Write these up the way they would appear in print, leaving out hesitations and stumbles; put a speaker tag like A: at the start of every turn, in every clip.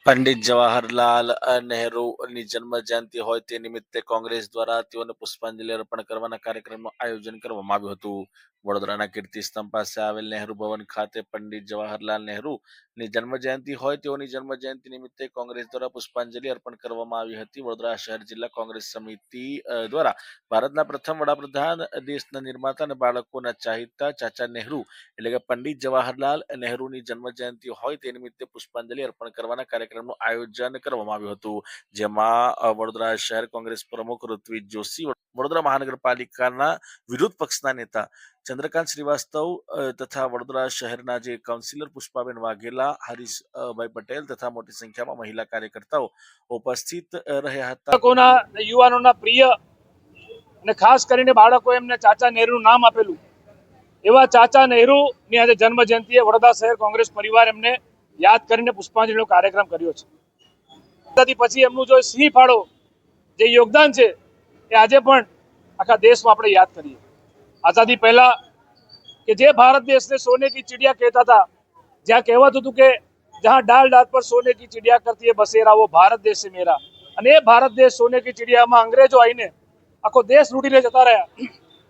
A: પંડિત જવાહરલાલ નહેરુની જન્મ જયંતિ હોય તે નિમિત્તે કોંગ્રેસ દ્વારા તેઓને પુષ્પાંજલિ અર્પણ કરવાના કાર્યક્રમનું આયોજન કરવામાં આવ્યું હતું. વડોદરાના કીર્તિ સ્તંભ પાસે આવેલ નહેરુ ભવન ખાતે પંડિત જવાહરલાલ નહેરુની જન્મ જયંતિ હોય તેઓની જન્મ જયંતિ નિમિત્તે કોંગ્રેસ દ્વારા પુષ્પાંજલિ અર્પણ કરવામાં આવી હતી. વડોદરા શહેર જિલ્લા કોંગ્રેસ સમિતિ દ્વારા ભારતના પ્રથમ વડાપ્રધાન, દેશના નિર્માતા અને બાળકોના ચાહિતા ચાચા નહેરુ એટલે કે પંડિત જવાહરલાલ નહેરુની જન્મ જયંતિ હોય તે નિમિત્તે પુષ્પાંજલિ અર્પણ કરવાના કાર્યક્રમનું આયોજન કરવામાં આવ્યું હતું, જેમાં વડોદરા શહેર કોંગ્રેસ પ્રમુખ ઋત્વિજ જોશી, વડોદરા મહાનગરપાલિકાના વિરોધ પક્ષના નેતા ચંદ્રકાંત શ્રીવાસ્તવ તથા વડોદરા શહેરના જે કાઉન્સિલર પુષ્પાબેન વાઘેલા, હરીશભાઈ પટેલ તથા મોટી સંખ્યામાં મહિલા કાર્યકર્તાઓ ઉપસ્થિત રહ્યા હતા.
B: યુવાનોના પ્રિય અને ખાસ કરીને બાળકો એમને ચાચા નહેરુનું નામ આપેલું એવા ચાચા નહેરુની આજે જન્મ જયંતિએ વડોદરા શહેર કોંગ્રેસ પરિવાર એમને યાદ કરીને પુષ્પાંજલિનો કાર્યક્રમ કર્યો છે. પછી એમનું જો સિંહ ફાળો જે યોગદાન છે એ આજે પણ આખા દેશમાં આપણે યાદ કરીએ. આઝાદી પહેલા કે જે ભારત દેશને સોને કી ચિડિયા કહેતા હતા, જ્યાં કહેવાતું હતું કે જહાં ડાલ ડાલ પર સોને કી ચિડિયા કરતી હે બસેરા, वो ભારત દેશ છે મેરા. અને એ ભારત દેશ સોને કી ચિડિયામાં અંગ્રેજો આવીને આખો દેશ લૂંટીને જતા રહ્યા.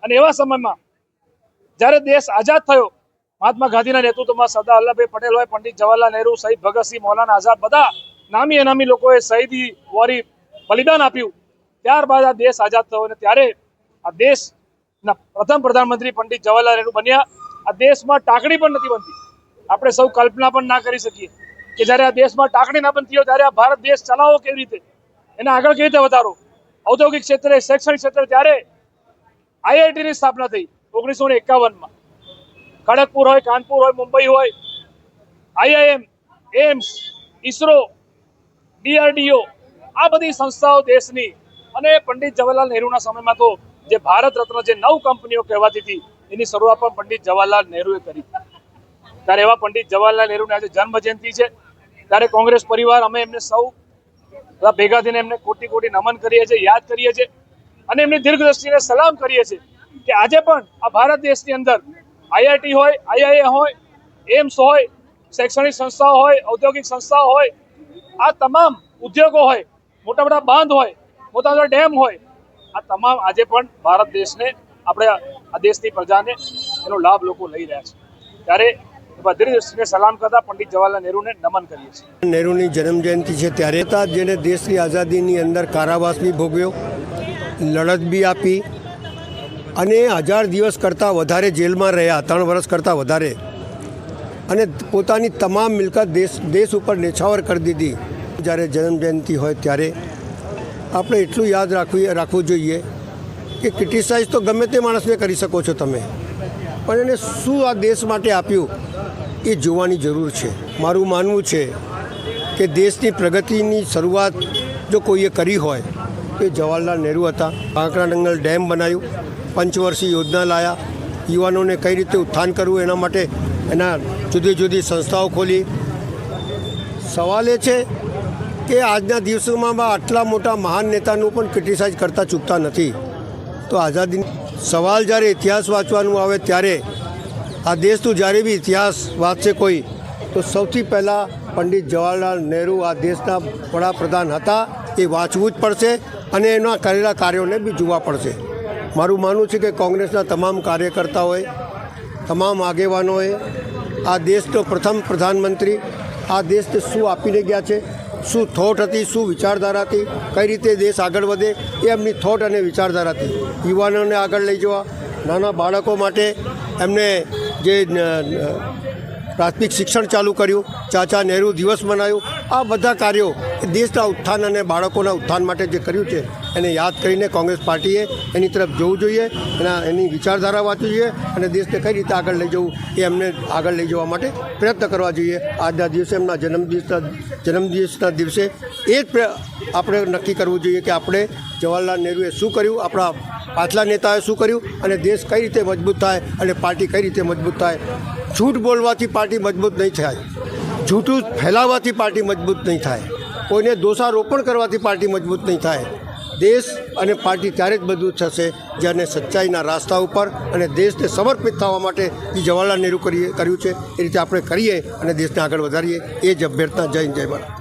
B: અને એવા સમયમાં જ્યારે દેશ આઝાદ થયો, મહાત્મા ગાંધીના નેતૃત્વમાં સરદાર વલ્લભભાઈ પટેલ હોય, પંડિત જવાહરલાલ નહેરુ, શહીદ ભગતસિંહ, મૌલાના આઝાદ, બધા નામી અનામી લોકોએ શહીદી વોરી બલિદાન આપ્યું. ત્યારબાદ આ દેશ આઝાદ થયો અને ત્યારે આ દેશના પ્રથમ પ્રધાનમંત્રી પંડિત જવાહરલાલ નહેરુ બન્યા. આ દેશમાં ટાંકણી પણ નથી બનતી. આપણે સૌ કલ્પના પણ ના કરી શકીએ કે જ્યારે આ દેશમાં ટાંકણી ના બનતી હોય ત્યારે આ ભારત દેશ ચલાવો કેવી રીતે, એને આગળ કેવી રીતે વધારો. ઔદ્યોગિક ક્ષેત્રે, શૈક્ષણિક ક્ષેત્રે ત્યારે આઈઆઈટીની સ્થાપના થઈ 1951માં. ખડગપુર હોય, કાનપુર હોય, મુંબઈ હોય, આઈઆઈએમ, એમ્સ, ઈસરો, ડીઆરડીઓ, આ બધી સંસ્થાઓ દેશની. અને પંડિત જવાહરલાલ નહેરુના સમયમાં તો જે ભારત રત્ન, જે 9 કંપનીઓ કહેવાતી હતી, એની શરૂઆત પણ પંડિત જવાહરલાલ નહેરુએ કરી. ત્યારે એવા પંડિત જવાહરલાલ નહેરુની આજે જન્મ જયંતિ છે. ત્યારે કોંગ્રેસ પરિવાર અમે એમને સૌ ભેગા થઈને એમને કોટી કોટી નમન કરીએ છીએ, યાદ કરીએ છીએ અને એમની દીર્ઘદ્રષ્ટિને સલામ કરીએ છીએ કે આજે પણ આ ભારત દેશની અંદર આઈઆઈટી હોય, આઈઆઈએ હોય, એમ્સ હોય, શૈક્ષણિક સંસ્થાઓ હોય, ઔદ્યોગિક સંસ્થાઓ હોય, આ તમામ ઉદ્યોગો હોય, મોટા મોટા બાંધ હોય, મોટા મોટા ડેમ હોય, આ તમામ આજે પણ ભારત દેશને, આપણે આ દેશની પ્રજાને એનો લાભ લોકો લઈ રહ્યા છે. ત્યારે દીર્ઘદ્રષ્ટિને સલામ કરતા પંડિત જવાહરલાલ નહેરુને નમન કરીએ છીએ.
C: નહેરુની જન્મજયંતિ છે ત્યારે જેને દેશની આઝાદીની અંદર કારાવાસ બી ભોગવ્યો, લડત બી આપી અને 1000 દિવસ કરતાં વધારે જેલમાં રહ્યા, 3 વર્ષ કરતાં વધારે, અને પોતાની તમામ મિલકત દેશ ઉપર નેછાવર કરી દીધી. જ્યારે જન્મજયંતિ હોય ત્યારે આપણે એટલું યાદ રાખવું જોઈએ કે ક્રિટિસાઇઝ તો ગમે તે માણસને કરી શકો છો તમે, પણ એને શું આ દેશ માટે આપ્યું એ જોવાની જરૂર છે. મારું માનવું છે કે દેશની પ્રગતિની શરૂઆત જો કોઈએ કરી હોય તો એ જવાહરલાલ નહેરુ હતા. કાંકરા નંગલ ડેમ બનાવ્યું, પંચવર્ષીય યોજના લાયા, યુવાનોને કઈ રીતે ઉત્થાન કરવું એના માટે એના જુદી જુદી સંસ્થાઓ ખોલી. સવાલ એ છે કે આજના દિવસોમાં આટલા મોટા મહાન નેતાનું પણ ક્રિટિસાઇઝ કરતા ચૂકતા નથી. તો આઝાદી સવાલ જ્યારે ઇતિહાસ વાંચવાનું આવે ત્યારે આ દેશનું જ્યારે બી ઇતિહાસ વાંચશે કોઈ, તો સૌથી પહેલાં પંડિત જવાહરલાલ નહેરુ આ દેશના વડાપ્રધાન હતા એ વાંચવું જ પડશે અને એના કરેલા કાર્યોને બી જોવા પડશે. મારું માનવું છે કે કોંગ્રેસના તમામ કાર્યકર્તાઓએ, તમામ આગેવાનોએ આ દેશનો પ્રથમ પ્રધાનમંત્રી આ દેશને શું આપીને ગયા છે, શું થોટ હતી, શું વિચારધારા હતી, કઈ રીતે દેશ આગળ વધે એ એમની થોટ અને વિચારધારા હતી. યુવાનોને આગળ લઈ જવા, નાના બાળકો માટે એમને જે પ્રાથમિક શિક્ષણ ચાલુ કર્યું, ચાચા નહેરુ દિવસ મનાવ્યું, આ બધા કાર્યો દેશના ઉત્થાન અને બાળકોના ઉત્થાન માટે જે કર્યું છે એને યાદ કરીને કોંગ્રેસ પાર્ટીએ એની તરફ જોવું જોઈએ, એની વિચારધારા વાંચવી જોઈએ અને દેશને કઈ રીતે આગળ લઈ જવું એ એમને આગળ લઈ જવા માટે પ્રયત્ન કરવા જોઈએ. આજના દિવસે એમના જન્મદિવસના દિવસે એ જ આપણે નક્કી કરવું જોઈએ કે આપણે જવાહરલાલ નહેરુએ શું કર્યું, આપણા પાછલા નેતાએ શું કર્યું અને દેશ કઈ રીતે મજબૂત થાય અને પાર્ટી કઈ રીતે મજબૂત થાય. જૂઠ બોલવાથી પાર્ટી મજબૂત નહીં થાય, જૂઠું ફેલાવવાથી પાર્ટી મજબૂત નહીં થાય, કોઈને દોષારોપણ કરવાથી પાર્ટી મજબૂત નહીં થાય. દેશ અને પાર્ટી ત્યારે જ મજબૂત થશે જ્યારે સચ્ચાઈના રાસ્તા ઉપર અને દેશને સમર્પિત થવા માટે જે જવાહરલાલ નહેરુ કર્યું છે એ રીતે આપણે કરીએ અને દેશને આગળ વધારીએ. એ જ અભ્યર્થના. જય હિન્દ, જય ભારત.